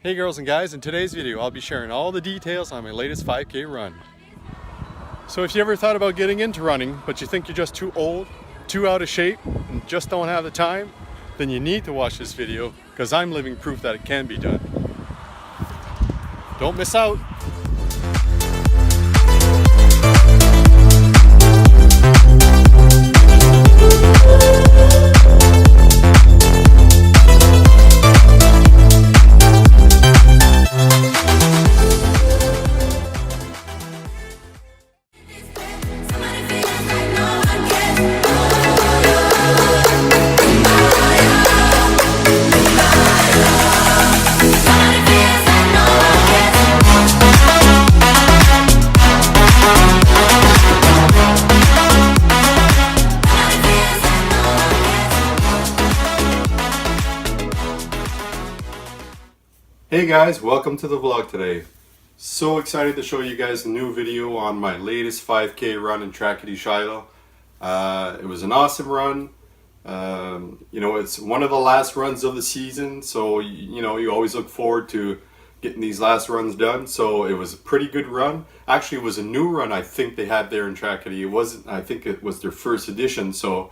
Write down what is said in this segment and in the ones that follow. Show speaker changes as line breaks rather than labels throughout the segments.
Hey girls and guys, in today's video I'll be sharing all the details on my latest 5K run. So if you ever thought about getting into running, but you think you're just too old, too out of shape, and just don't have the time, then you need to watch this video because I'm living proof that it can be done. Don't miss out. Hey guys, welcome to the vlog today. So excited to show you guys a new video on my latest 5K run in Trackety Shiloh. It was an awesome run. It's one of the last runs of the season, so you always look forward to getting these last runs done. So it was a pretty good run. Actually, it was a new run I think they had there in Trackety. I think it was their first edition, so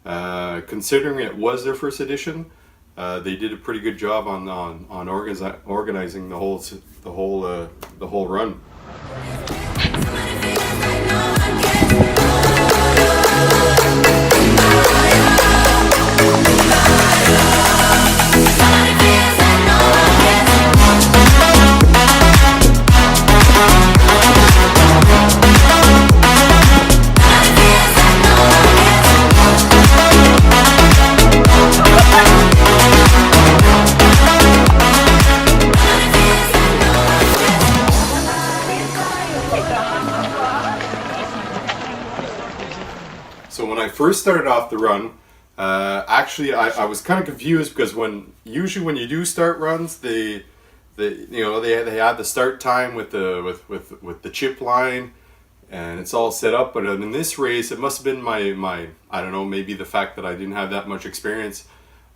considering it was their first edition, they did a pretty good job on organizing the whole run. So when I first started off the run, actually I was kind of confused because usually when you do start runs, they have the start time with the chip line, and it's all set up. But in this race, it must have been my I don't know, maybe the fact that I didn't have that much experience.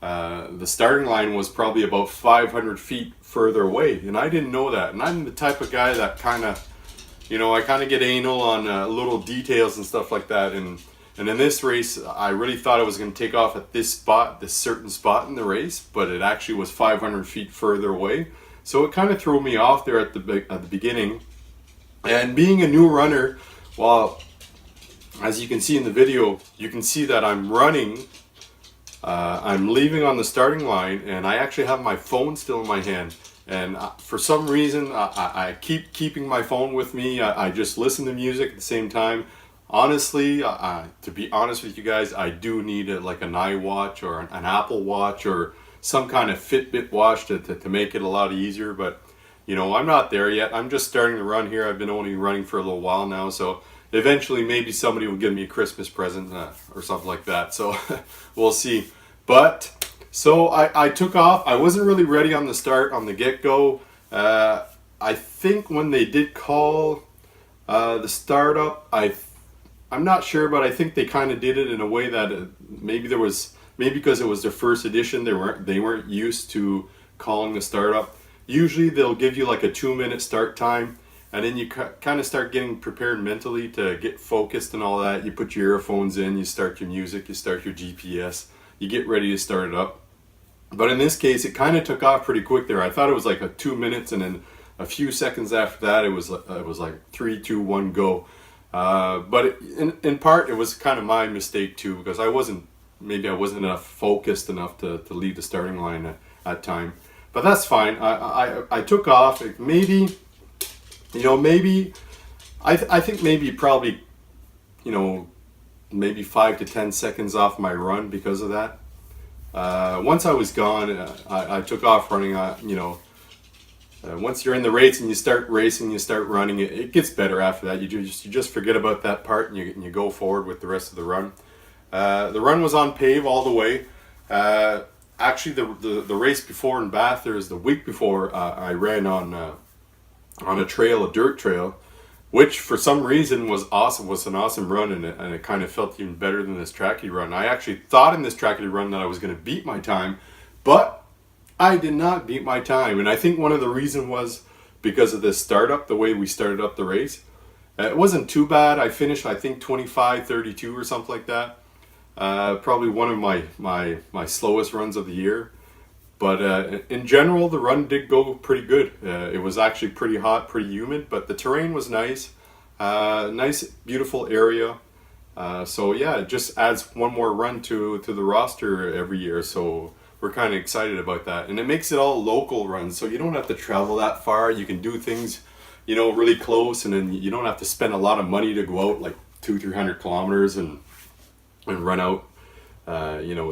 The starting line was probably about 500 feet further away, and I didn't know that. And I'm the type of guy that I kind of get anal on little details and stuff like that. And in this race, I really thought I was going to take off at this certain spot in the race, but it actually was 500 feet further away. So it kind of threw me off there at the beginning. And being a new runner, well, as you can see in the video, you can see that I'm running. I'm leaving on the starting line, and I actually have my phone still in my hand. And for some reason, I keep keeping my phone with me. I just listen to music at the same time. Honestly, to be honest with you guys, I do need like an iWatch or an Apple Watch or some kind of Fitbit watch to make it a lot easier. But, I'm not there yet. I'm just starting to run here. I've been only running for a little while now. So eventually maybe somebody will give me a Christmas present or something like that. So we'll see. But so I took off. I wasn't really ready on the get-go. I think when they did call the startup, I'm not sure, but I think they kind of did it in a way that maybe because it was their first edition, they weren't used to calling the startup. Usually they'll give you like a 2-minute start time, and then you kind of start getting prepared mentally to get focused and all that. You put your earphones in, you start your music, you start your GPS, you get ready to start it up. But in this case, it kind of took off pretty quick there. I thought it was like 2 minutes, and then a few seconds after that, it was like 3, 2, 1, go. But in part, it was kind of my mistake too, because I wasn't enough focused enough to leave the starting line at that time. But that's fine. I took off. Maybe I think maybe probably maybe 5 to 10 seconds off my run because of that. Once I was gone, I took off running. Once you're in the race and you start racing, you start running, it gets better after that. You just forget about that part, and you go forward with the rest of the run. The run was on pave all the way. Actually, the race before in Bathurst, the week before, I ran on a dirt trail, which for some reason was awesome. Was an awesome run, and it kind of felt even better than this Trackety run. I actually thought in this Trackety run that I was going to beat my time, but I did not beat my time. And I think one of the reasons was because of this startup, the way we started up the race. It wasn't too bad. I finished, I think, 25:32 or something like that. Probably one of my slowest runs of the year. But in general, the run did go pretty good. It was actually pretty hot, pretty humid, but the terrain was nice. Nice, beautiful area. So yeah, it just adds one more run to the roster every year. So we're kind of excited about that. And it makes it all local runs, so you don't have to travel that far. You can do things, really close, and then you don't have to spend a lot of money to go out like 200-300 kilometers and run out.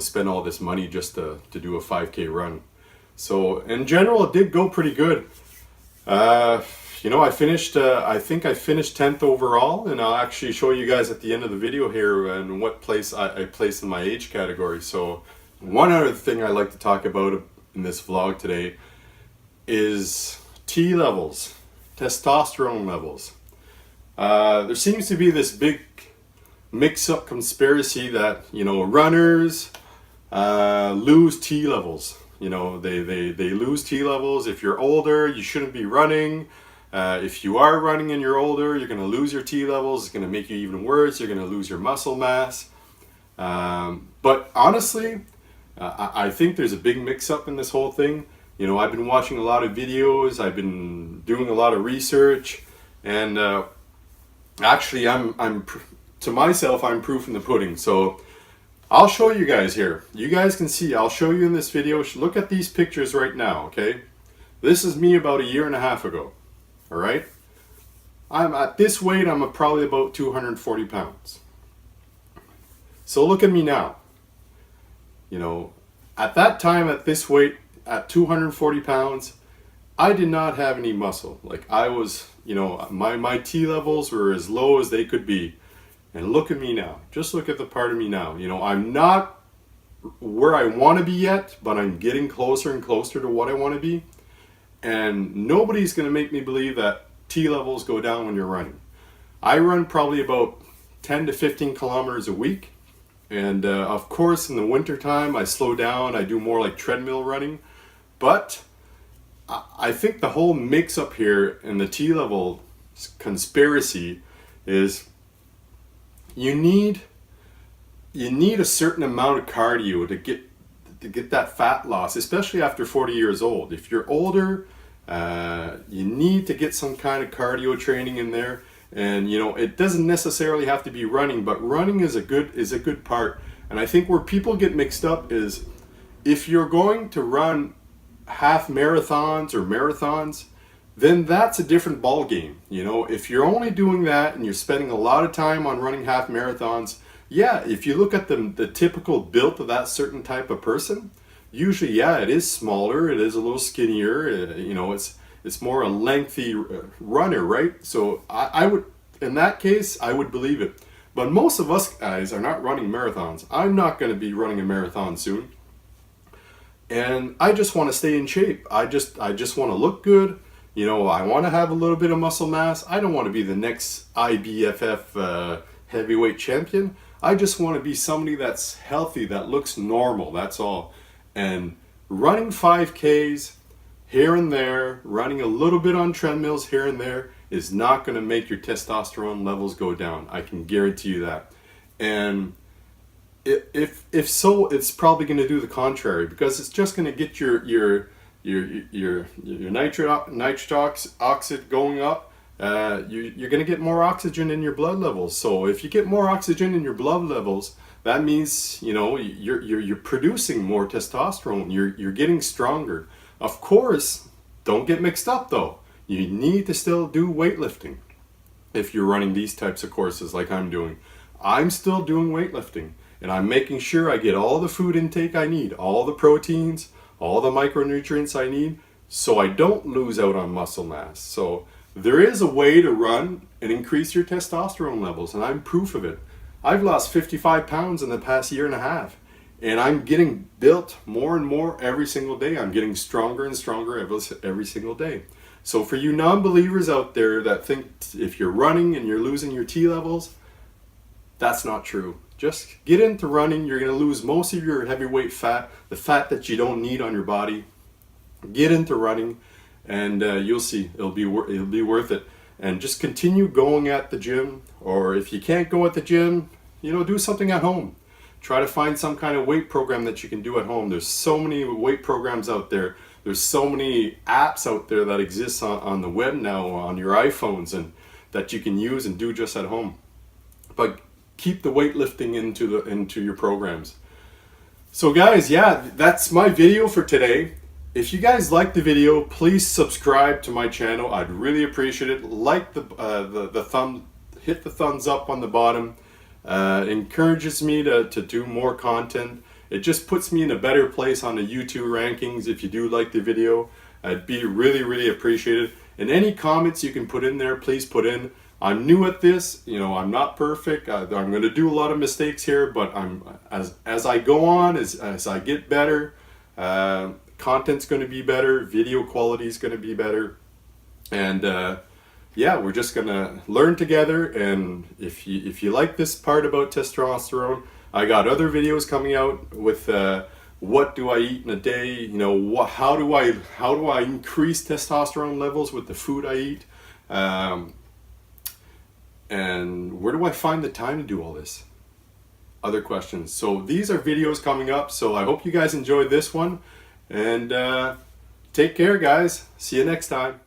Spend all this money just to do a 5K run. So in general, it did go pretty good. I finished, I think I finished 10th overall, and I'll actually show you guys at the end of the video here and what place I placed in my age category. So one other thing I like to talk about in this vlog today is T levels, testosterone levels. There seems to be this big mix-up conspiracy that runners lose T levels. They lose T levels. If you're older, you shouldn't be running. If you are running and you're older, you're going to lose your T levels. It's going to make you even worse. You're going to lose your muscle mass. But honestly, I think there's a big mix-up in this whole thing. I've been watching a lot of videos. I've been doing a lot of research, and actually, to myself, I'm proof in the pudding. So I'll show you guys here. You guys can see. I'll show you in this video. Look at these pictures right now. Okay, this is me about a year and a half ago. All right, I'm at this weight. I'm probably about 240 pounds. So look at me now. At that time, at this weight, at 240 pounds, I did not have any muscle. Like I was, my T levels were as low as they could be. And look at me now. Just look at the part of me now. I'm not where I want to be yet, but I'm getting closer and closer to what I want to be. And nobody's going to make me believe that T levels go down when you're running. I run probably about 10 to 15 kilometers a week. And of course, in the winter time, I slow down. I do more like treadmill running. But I think the whole mix-up here in the T level conspiracy is you need a certain amount of cardio to get that fat loss, especially after 40 years old. If you're older, you need to get some kind of cardio training in there. And it doesn't necessarily have to be running, but running is a good part. And I think where people get mixed up is if you're going to run half marathons or marathons, then that's a different ball game. If you're only doing that and you're spending a lot of time on running half marathons, yeah, if you look at the typical build of that certain type of person, usually, yeah, it is smaller, it is a little skinnier, it's more a lengthy runner, right? So I would, in that case, I would believe it. But most of us guys are not running marathons. I'm not going to be running a marathon soon. And I just want to stay in shape. I just want to look good. I want to have a little bit of muscle mass. I don't want to be the next IBFF heavyweight champion. I just want to be somebody that's healthy, that looks normal, that's all. And running 5Ks here and there, running a little bit on treadmills here and there is not going to make your testosterone levels go down. I can guarantee you that. And if so, it's probably going to do the contrary, because it's just going to get your nitric oxide going up. You're going to get more oxygen in your blood levels. So if you get more oxygen in your blood levels, that means you're producing more testosterone. You're getting stronger. Of course, don't get mixed up though. You need to still do weightlifting if you're running these types of courses like I'm doing. I'm still doing weightlifting, and I'm making sure I get all the food intake I need, all the proteins, all the micronutrients I need, so I don't lose out on muscle mass. So there is a way to run and increase your testosterone levels, and I'm proof of it. I've lost 55 pounds in the past year and a half, and I'm getting built more and more every single day. I'm getting stronger and stronger every single day. So for you non-believers out there that think if you're running and you're losing your T levels, that's not true. Just get into running. You're going to lose most of your heavyweight fat, the fat that you don't need on your body. get into running, and you'll see it'll be worth it. And just continue going at the gym, or if you can't go at the gym, do something at home. Try to find some kind of weight program that you can do at home. There's so many weight programs out there. There's so many apps out there that exist on the web now, on your iPhones, and that you can use and do just at home. But keep the weightlifting into your programs. So guys, yeah, that's my video for today. If you guys like the video, please subscribe to my channel. I'd really appreciate it. Like the thumb, hit the thumbs up on the bottom. Encourages me to do more content. It just puts me in a better place on the YouTube rankings. If you do like the video, I'd be really appreciated. And any comments you can put in there, please put in. I'm new at this, I'm not perfect. I'm going to do a lot of mistakes here, but as I go on, as I get better, content's going to be better, video quality is going to be better, and yeah, we're just going to learn together. And if you like this part about testosterone, I got other videos coming out with what do I eat in a day, how do I increase testosterone levels with the food I eat, and where do I find the time to do all this? Other questions. So these are videos coming up, so I hope you guys enjoyed this one, and take care guys. See you next time.